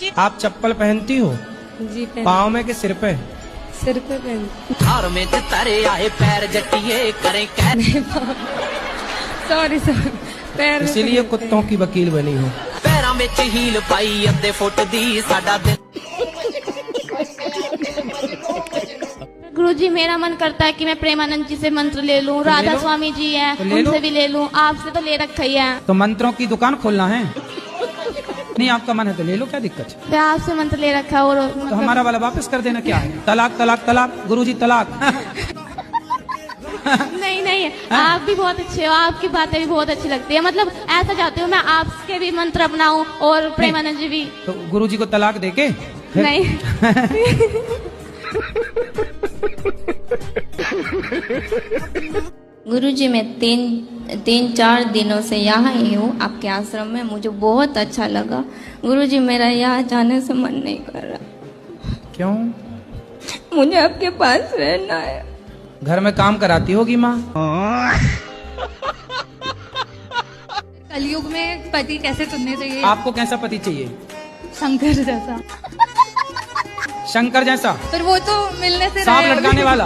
जी। आप चप्पल पहनती हो? जी पाँव में के सिर पे? सिर पे पहन। हार में तारे आए पैर जट्टिए करें कह सॉरी पैर में इसीलिए पहनते कुत्तों की वकील बनी हो। पैरों में हील पाई अद्धे फुट दी साडा दिल। गुरुजी मेरा मन करता है कि मैं प्रेमानंद जी से मंत्र ले लूं, तो ले राधा लो। स्वामी जी हैं तो ले लो। उनसे भी ले लूं, आपसे तो ले रखा ही है। तो मंत्रों की दुकान खोलना है? नहीं, आपका मन है तो ले लो, क्या दिक्कत है? मैं आपसे मंत्र ले रखा है और तो हमारा वाला वापस कर देना, क्या है? तलाक तलाक तलाक, गुरुजी तलाक। नहीं नहीं, आप भी बहुत अच्छे हो, आपकी बातें भी बहुत अच्छी लगती है। मतलब ऐसा चाहती हूँ मैं आपके भी मंत्र अपनाऊं और प्रेमानंद जी भी। तो गुरुजी को तलाक देके फिर- नहीं गुरुजी मैं तीन चार दिनों से यहाँ ही हूँ आपके आश्रम में। मुझे बहुत अच्छा लगा गुरुजी। मेरा यहाँ जाने से मन नहीं कर रहा। क्यों? मुझे आपके पास रहना है। घर में काम कराती होगी माँ? कलयुग में पति कैसे चुनने चाहिए? आपको कैसा पति चाहिए? शंकर जैसा। शंकर जैसा? पर वो तो मिलने से सांप रहे। लटकाने वाला?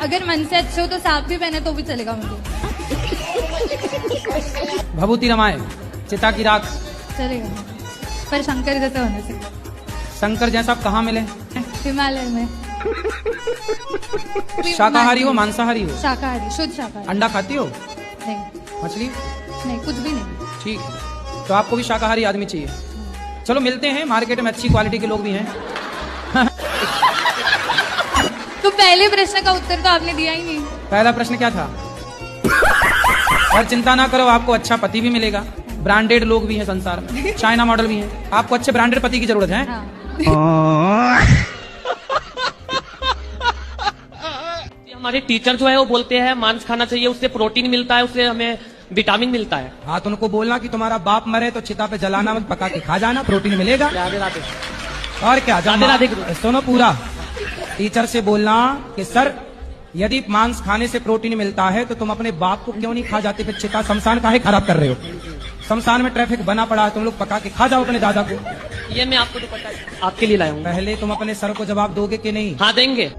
अगर मन से अच्छे हो तो सांप भी पहने तो भी चलेगा मुझे। भभूति रमाए, चिता की राख। चलेगा पर शंकर जैसे होने से। शंकर जैसा आप कहाँ मिले? हिमालय में। शाकाहारी हो मांसाहारी हो? शाकाहारी, शुद्ध शाकाहारी। अंडा खाती हो? नहीं मछली? नहीं, कुछ भी नहीं। ठीक है, तो आपको भी शाकाहारी आदमी चाहिए। चलो मिलते हैं, मार्केट में अच्छी क्वालिटी के लोग भी हैं। तो पहले प्रश्न का उत्तर तो आपने दिया ही नहीं। पहला प्रश्न क्या था? और चिंता ना करो, आपको अच्छा पति भी मिलेगा। ब्रांडेड लोग भी हैं संसार में, चाइना मॉडल भी हैं। आपको अच्छे ब्रांडेड पति की जरूरत है। हाँ। हमारे टीचर जो है वो बोलते हैं मांस खाना चाहिए, उससे प्रोटीन मिलता है, उससे हमें विटामिन मिलता है। हाँ, तो उनको बोलना कि तुम्हारा बाप मरे तो चिता पे जलाना मत, पका के खा जाना, प्रोटीन मिलेगा। राधे राधे। और क्या? राधे राधे गुरु। सुनो पूरा, टीचर से बोलना कि सर यदि मांस खाने से प्रोटीन मिलता है तो तुम अपने बाप को क्यों नहीं खा जाते? फिर चिता शमशान काहे खराब कर रहे हो? शमशान में ट्रैफिक बना पड़ा है, तुम लोग पका के खा जाओ अपने दादा को। ये मैं आपको दुपट्टा आपके लिए लाया हूँ। पहले तुम अपने सर को जवाब दोगे कि नहीं? हाँ देंगे।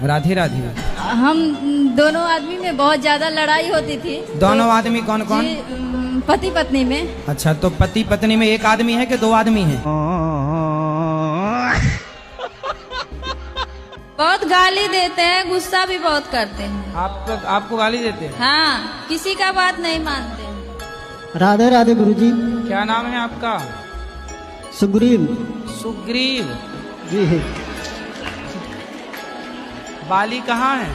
राधे राधे। हम दोनों आदमी में बहुत ज्यादा लड़ाई होती थी। दोनों आदमी कौन कौन? पति पत्नी में। अच्छा, तो पति पत्नी में एक आदमी है कि दो आदमी हैं? बहुत गाली देते हैं, गुस्सा भी बहुत करते हैं। आपको गाली देते हैं? हाँ, किसी का बात नहीं मानते हैं। राधे राधे गुरुजी। क्या नाम है आपका? सुग्रीव सुग्रीव जी। बाली कहाँ है?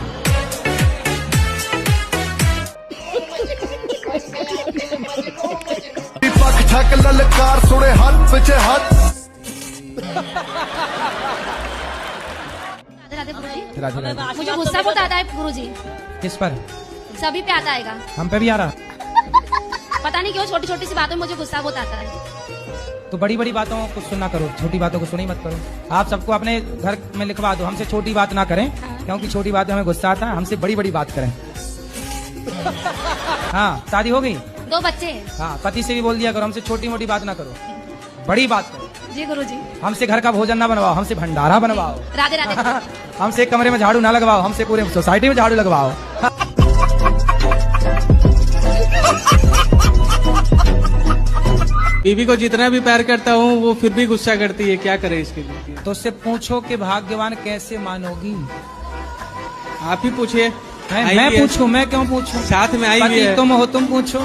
पक ठक ललकार सुने हाथ पीछे हाथ। राधे गुरुजी, राधे राधे। मुझे गुस्सा बहुत आता है गुरुजी, किस पर? सभी पे आता आएगा। हम पे भी आ रहा? पता नहीं क्यों छोटी छोटी सी बातों में मुझे गुस्सा बहुत आता है। तो बड़ी बड़ी बातों को सुनना करो, छोटी बातों को सुनी मत करो। आप सबको अपने घर में लिखवा दो, हमसे छोटी बात ना करें, क्योंकि छोटी बात में हमें गुस्सा आता है। हमसे बड़ी बड़ी बात करें। हाँ, शादी हो गई? 2 बच्चे। हाँ, पति से भी बोल दिया करो, हमसे छोटी मोटी बात ना करो, बड़ी बात करो। जी गुरुजी। हमसे घर का भोजन ना बनवाओ, हमसे भंडारा बनवाओ। राधे राधे। हमसे एक कमरे में झाड़ू ना लगवाओ, हमसे पूरे सोसाइटी में झाड़ू लगवाओ। बीवी को जितना भी प्यार करता हूँ वो फिर भी गुस्सा करती है, क्या करे इसके लिए? तो उससे पूछो कि भाग्यवान कैसे मानोगी? आप ही पूछिए। मैं पूछूं? मैं क्यों पूछूं? साथ में आई भी पति है। तुम हो, तुम पूछो।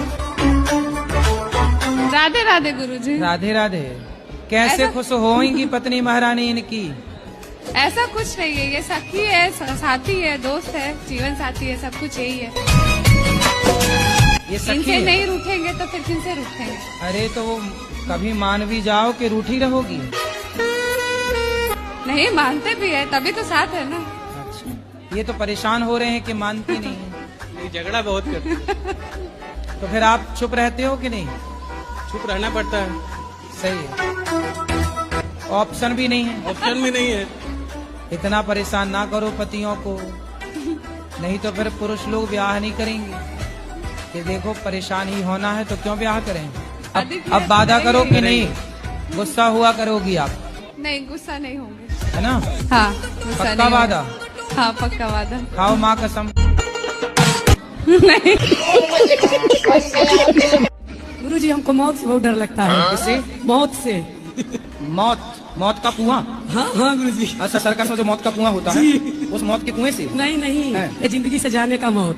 राधे राधे गुरुजी। राधे राधे। कैसे खुश होंगी पत्नी महारानी इनकी? ऐसा कुछ नहीं है, ये सखी है, साथी है, दोस्त है, जीवन साथी है, सब कुछ यही है। ये सखी इनसे है? नहीं रूठेंगे तो फिर किनसे रूठेंगे? अरे तो वो कभी मान भी जाओ कि रूठी रहोगी? नहीं, मानते भी है, तभी तो साथ है ना। अच्छा, ये तो परेशान हो रहे हैं कि मानती नहीं है। ये झगड़ा बहुत करती है। तो फिर आप चुप रहते हो कि नहीं? चुप रहना पड़ता है। सही है, ऑप्शन भी नहीं है। ऑप्शन भी नहीं है। इतना परेशान ना करो पतियों को, नहीं तो फिर पुरुष लोग ब्याह नहीं करेंगे। कि देखो परेशानी होना है तो क्यों ब्याह करें। अभी अब वादा करो कि नहीं गुस्सा हुआ करोगी आप, नहीं, गुस्सा नहीं होंगे। है ना? हाँ, गुस्सा पक्का नहीं वादा? होंगे। हाँ, पक्का वादा। खाओ माँ कसम। नहीं। गुरुजी हमको मौत से बहुत डर लगता है। किससे? मौत से। मौत का कुआं? हाँ गुरुजी। अच्छा, सर्कस में जो मौत का कुआं होता है उस मौत के कुएं से? नहीं, ये जिंदगी से जाने का मौत।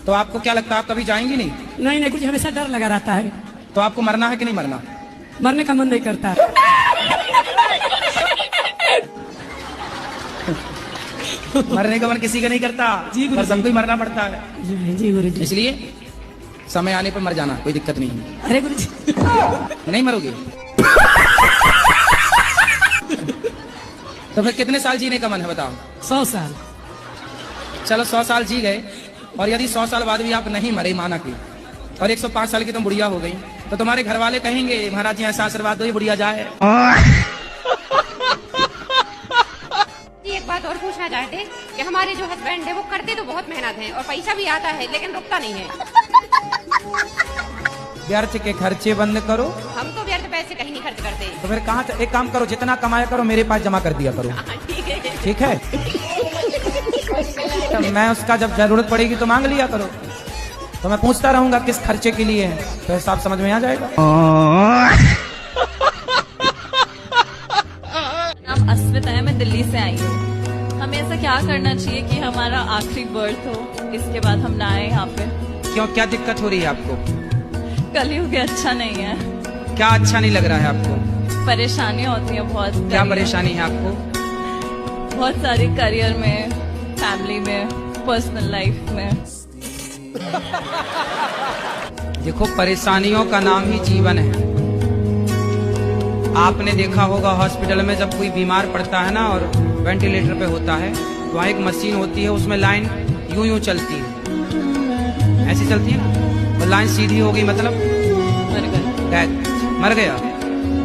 तो आपको क्या लगता है आप कभी जाएंगी नहीं? नहीं, कुछ हमेशा डर लगा रहता है। तो आपको मरना है कि नहीं मरना? मरने का मन नहीं करता। मरने का मन किसी का नहीं करता जी गुरुजी। पर सबको ही मरना पड़ता है। जी गुरुजी। इसलिए समय आने पर मर जाना, कोई दिक्कत नहीं है। अरे गुरुजी नहीं मरोगे? तो फिर कितने साल जीने का मन है बताओ? 100 साल। चलो 100 साल जी गए, और यदि 100 साल बाद भी आप नहीं मरे माना कि, और 105 साल की तुम बुढ़िया हो गई, तो तुम्हारे घर वाले कहेंगे महाराज जी ऐसा आशीर्वाद दो ये बुढ़िया जाए। एक बात और पूछना चाहते कि हमारे जो हस्बैंड है वो करते तो बहुत मेहनत है और पैसा भी आता है लेकिन रुकता नहीं है। व्यर्थ के खर्चे बंद करो। हम तो व्यर्थ पैसे कहीं नहीं खर्च करते। तो फिर कहाँ, एक काम करो, जितना कमाया करो मेरे पास जमा कर दिया करो। ठीक है, ठीक है? तो मैं उसका जब जरूरत पड़ेगी तो मांग लिया करो। तो मैं पूछता रहूंगा किस खर्चे के लिए है, तो हिसाब समझ में आ जाएगा। नाम अस्मिता है, मैं दिल्ली से आई हूँ। हमें ऐसा क्या करना चाहिए कि हमारा आखिरी बर्थ हो, इसके बाद हम ना आए यहाँ पे? क्यों, क्या दिक्कत हो रही है आपको? कलयुग अच्छा नहीं है। क्या अच्छा नहीं लग रहा है आपको? परेशानी होती है बहुत। क्या परेशानी है आपको? बहुत सारी, करियर में, फैमिली में, पर्सनल लाइफ में। देखो परेशानियों का नाम ही जीवन है। आपने देखा होगा हॉस्पिटल में जब कोई बीमार पड़ता है ना और वेंटिलेटर पे होता है तो वहाँ एक मशीन होती है, उसमें लाइन यूं चलती है, ऐसी चलती है ना, तो लाइन सीधी हो गई मतलब मर गया।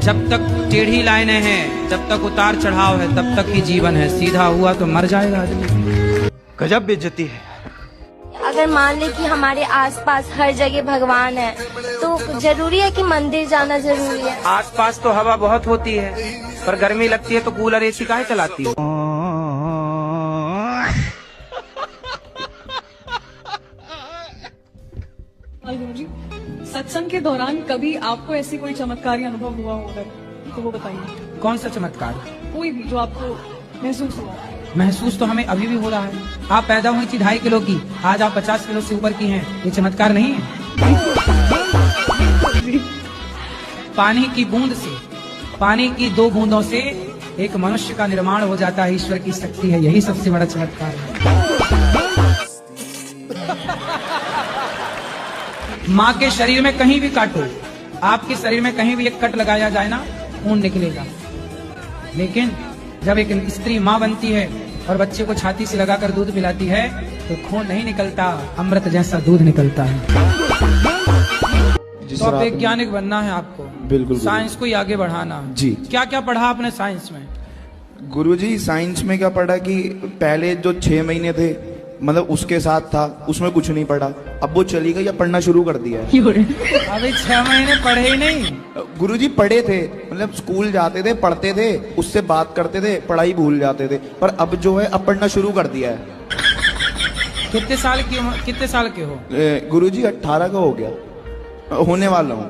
जब तक टेढ़ी लाइनें हैं, जब तक उतार चढ़ाव है, तब तक ही जीवन है। सीधा हुआ तो मर जाएगा आदमी। गजब बेइज्जती है। अगर मान ले कि हमारे आसपास हर जगह भगवान है तो जरूरी है कि मंदिर जाना जरूरी है। आसपास तो हवा बहुत होती है, पर गर्मी लगती है तो कूलर एसी काहे चलाती हो? सत्संग के दौरान कभी आपको ऐसी कोई चमत्कारी अनुभव हुआ होगा तो वो बताइए। कौन सा चमत्कार? कोई भी जो आपको महसूस हुआ। महसूस तो हमें अभी भी हो रहा है। आप पैदा हुई थी 2.5 किलो की, आज आप 50 किलो से ऊपर की हैं, ये चमत्कार नहीं है? पानी की बूंद से, पानी की 2 बूंदों से एक मनुष्य का निर्माण हो जाता है। ईश्वर की शक्ति है, यही सबसे बड़ा चमत्कार है। माँ के शरीर में कहीं भी काटो, आपके शरीर में कहीं भी एक कट लगाया जाए ना, खून निकलेगा। लेकिन जब एक स्त्री माँ बनती है और बच्चे को छाती से लगाकर दूध पिलाती है तो खून नहीं निकलता, अमृत जैसा दूध निकलता है। तो आप वैज्ञानिक बनना है आपको। बिल्कुल। साइंस को ही आगे बढ़ाना जी। क्या क्या पढ़ा आपने साइंस में? गुरुजी साइंस में क्या पढ़ा कि पहले जो 6 महीने थे मतलब उसके साथ था, उसमें कुछ नहीं पढ़ा। अब वो चली गई, अब पढ़ना शुरू कर दिया है। अभी 6 महीने पढ़े ही नहीं? गुरुजी पढ़े थे, मतलब स्कूल जाते थे, पढ़ते थे, उससे बात करते थे, पढ़ाई भूल जाते थे, पर अब जो है अब पढ़ना शुरू कर दिया है। कितने साल के हो? गुरुजी 18 का हो गया, होने वाला हूँ,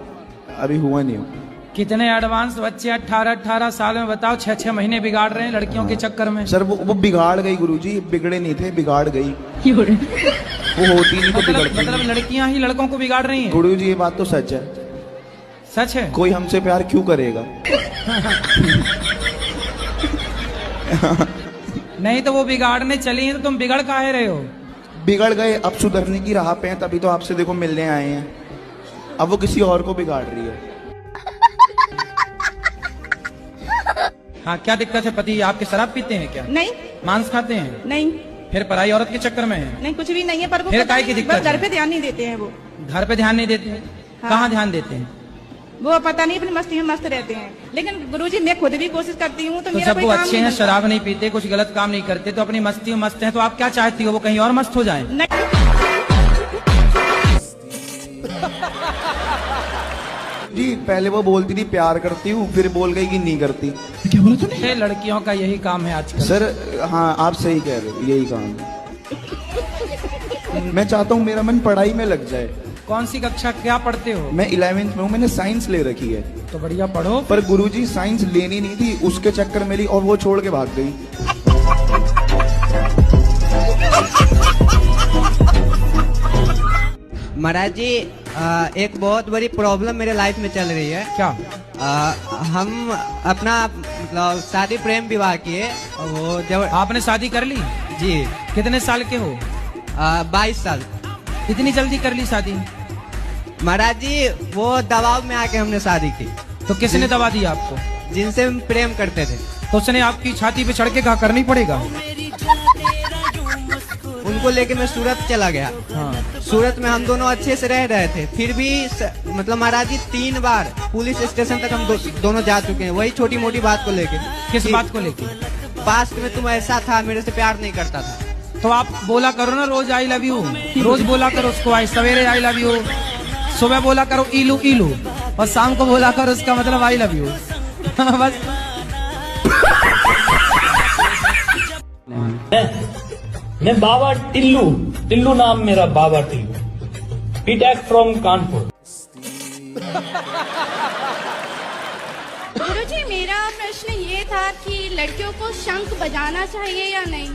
अभी हुआ नहीं हूँ। कितने एडवांस बच्चे 18 साल में, बताओ 6 महीने बिगाड़ रहे हैं लड़कियों के चक्कर में। सर वो बिगाड़ गई गुरुजी, बिगड़े नहीं थे, बिगाड़ गई। वो होती नहीं तो बिगड़ती। मतलब लड़कियां ही लड़कों को बिगाड़ रही हैं? गुरुजी ये बात तो सच है। सच है? कोई हमसे प्यार क्यों करेगा? नहीं तो वो बिगाड़ने चली हैं तो तुम बिगड़ काहे रहे हो? बिगड़ गए, अब सुधरने की राह पे हैं, तभी तो आपसे देखो मिलने आए हैं। अब वो किसी और को बिगाड़ रही है। हाँ, क्या दिक्कत है? पति आपके शराब पीते हैं क्या? नहीं। मांस खाते हैं? नहीं। फिर पराई औरत के चक्कर में है? नहीं, कुछ भी नहीं है, पर वो फिर काय की दिक्कत? घर पे ध्यान नहीं देते हैं। वो घर पे ध्यान नहीं देते हैं? हाँ। कहाँ ध्यान देते हैं? वो पता नहीं, अपनी मस्ती में मस्त रहते हैं। लेकिन गुरुजी मैं खुद भी कोशिश करती हूँ तो जब वो अच्छे हैं, शराब नहीं पीते, कुछ गलत काम नहीं करते, तो अपनी मस्ती में मस्त हैं, तो आप क्या चाहती हो वो कहीं और मस्त हो जाए? नहीं। जी पहले वो बोलती थी प्यार करती हूँ, फिर बोल गई कि नहीं करती। क्या बोला तूने? लड़कियों का यही काम है आजकल। सर हाँ आप सही कह रहे हो, यही काम है। मैं चाहता हूँ मेरा मन पढ़ाई में लग जाए। कौन सी कक्षा क्या पढ़ते हो? मैं 11वीं में हूँ, मैंने साइंस ले रखी है। तो बढ़िया पढ़ो। पर गुरुजी साइंस लेनी नहीं थी, उसके चक्कर में ली और वो छोड़ के भाग गई। महाराज जी एक बहुत बड़ी प्रॉब्लम मेरे लाइफ में चल रही है। क्या? हम अपना मतलब शादी प्रेम विवाह किए, वो जब आपने शादी कर ली? जी। कितने साल के हो? 22 साल। इतनी जल्दी कर ली शादी? महाराज जी वो दबाव में आके हमने शादी की। तो किसने दबा दिया आपको? जिनसे हम प्रेम करते थे। तो उसने आपकी छाती पे चढ़ के कहा करनी पड़ेगा? उनको लेके मैं सूरत चला गया। हाँ। सूरत में हम दोनों अच्छे से रह रहे थे, फिर भी मतलब महाराज जी 3 बार पुलिस स्टेशन तक हम दोनों जा चुके हैं, वही छोटी मोटी बात को लेके। किस बात को लेके? पास्ट में तुम ऐसा था, मेरे से प्यार नहीं करता था। तो आप बोला करो ना रोज आई लव यू, रोज बोला करो उसको आई सवेरे आई लव यू, सुबह बोला करो इलू इलू, और शाम को बोला करो उसका मतलब आई लव यू। बस मैं बाबा टिल्लू, टिल्लू नाम मेरा, बाबा टिल्लू, बीटेक फ्रॉम कानपुर। गुरुजी मेरा प्रश्न ये था कि लड़कियों को शंख बजाना चाहिए या नहीं?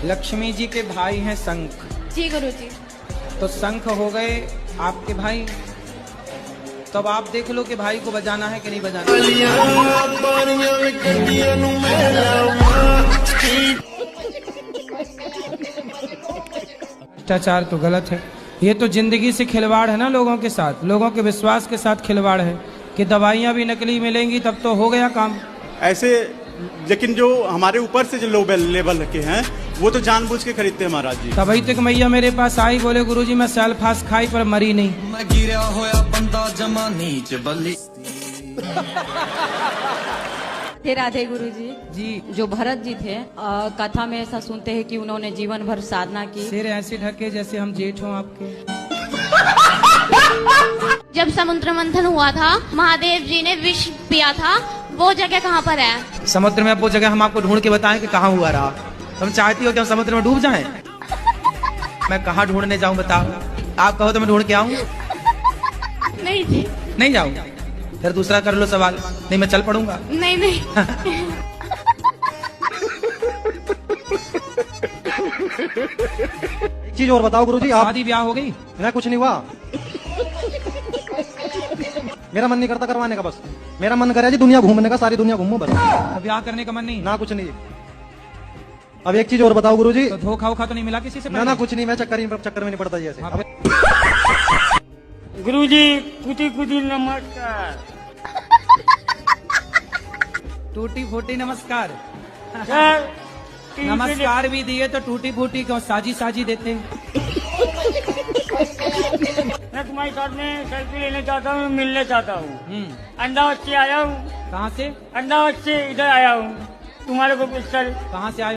लक्ष्मी जी के भाई हैं शंख। जी गुरुजी। तो शंख हो गए आपके भाई, तब आप देख लो कि भाई को बजाना है कि नहीं बजाना। भ्रष्टाचार तो गलत है, ये तो जिंदगी से खिलवाड़ है ना, लोगों के साथ, लोगों के विश्वास के साथ खिलवाड़ है कि दवाइयाँ भी नकली मिलेंगी तब तो हो गया काम। ऐसे लेकिन जो हमारे ऊपर से जो लो लेवल के हैं वो तो जानबूझ के खरीदते हैं महाराज जी। तभी तक मैया मेरे पास आई, बोले गुरुजी मैं सेल्फास खाई पर मरी नहीं। मैं गिरा होया बंदा जमा नीच बल्ली। राधे गुरुजी जी। जो भरत जी थे कथा में ऐसा सुनते हैं कि उन्होंने जीवन भर साधना की। सिर ऐसे ढके जैसे हम जेठ हों आपके। जब समुद्र मंथन हुआ था, महादेव जी ने विष पिया था, वो जगह कहाँ पर है? समुद्र में, अब वो जगह हम आपको ढूंढ के बताएं कि कहाँ हुआ रहा। तुम चाहती हो कि हम समुद्र में डूब जाएं? मैं कहाँ ढूंढने जाऊं बताओ? आप कहो तो मैं ढूंढ के आऊं? नहीं जी। नहीं जाऊं? फिर दूसरा कर लो सवाल। नहीं मैं चल पड़ूंगा। नहीं नहीं। एक चीज और बताओ गुरुजी, आप शादी ब्याह हो गई? मेरा कुछ नहीं हुआ, मेरा मन नहीं करता करवाने का, बस मेरा मन करे जी दुनिया घूमने का, सारी दुनिया घूमूं बस। ब्याह करने का मन नहीं? ना कुछ नहीं। अब एक चीज और बताओ गुरुजी। तो धोखा वोखा तो नहीं मिला किसी से? ना कुछ नहीं, मैं चक्कर में नहीं पड़ता जी ऐसे। गुरुजी कुटी कुटी नमस्कार। टूटी फूटी नमस्कार। नमस्कार भी दिए तो टूटी फूटी क्यों साजी साजी देते? मैं तुम्हारे साथ में सेल्फी लेना चाहता हूँ, मिलना चाहता हूँ। अंडा बच्चे आया हूँ। कहाँ से? अंडा बच्चे इधर आया हूँ, तुम्हारे को पिस्टल। कहाँ से आए?